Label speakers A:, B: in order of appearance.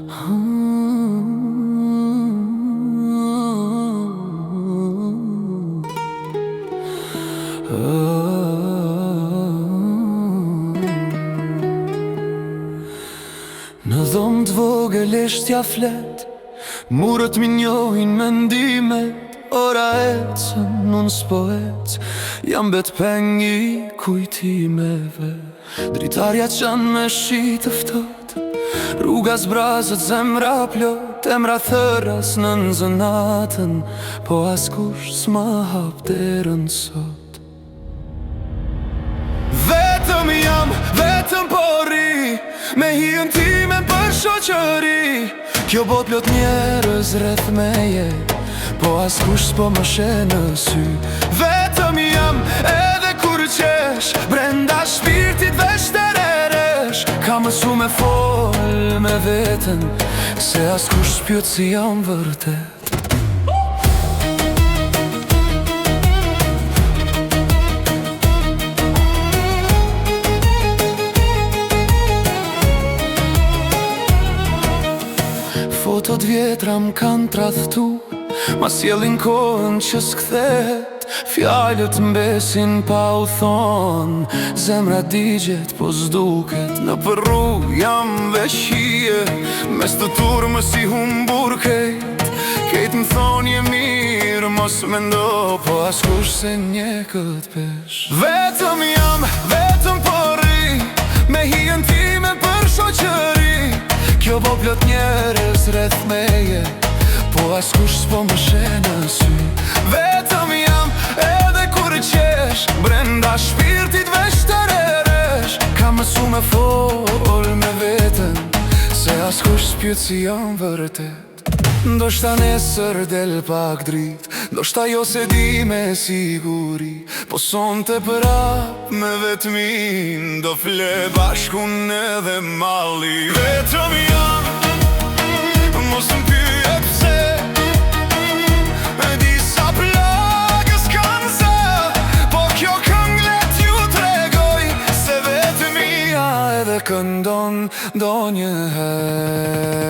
A: Në dhomë të vogël t'ja flet, murët mi njohin mendimet. Ora ecën, unë s'po ec, jam bet pengi kujtimeve. Dritarja qanë me shi të ftot, rruga zbrazët, zemra plot, emra thëras në nëzënatën, po askush s'ma hap derën sot. Vetëm jam, vetëm po ri, me hiën time për shoqëri. Kjo bot plot njerëz rreth meje, po askush s'po më she në sy. Vetëm jam edhe kur qesh, brenda shpirtit veç të reresh. Ka mësu me fol me veten, se askush s'pyet si jam vërtet. Fotot vjetra m'kan tradhtu, ma sjellin kohën që s'kthehet. Fjallët mbesin pa u thon, zemra digjet po s'duket. Në përru jam veç hije, mes të turmë si humbur kejt. Kejt m'thon je mirë, mos mendo, po askush se nje kët pesh. Vetëm jam, vetëm po ri, me hijen time për shoqëri. Kjo bo plot njerëz rreth meje, po askush s'po më she në sy. Vetëm jam edhe kur qesh, brenda shpirtit veç të reresh. Ka mësu me fol me veten, se askush s'pyet si jam vërtet. Ndoshta nesër del pak drit, ndoshta jo se di me siguri, po sonte prap me vetmin, do fle bashkun edhe malli. Vetëm jam, mos m'pyet pse, disa plagës kanë se, po kjo këngë let ju tregoj, se vetëmia edhe këndon do njëherë.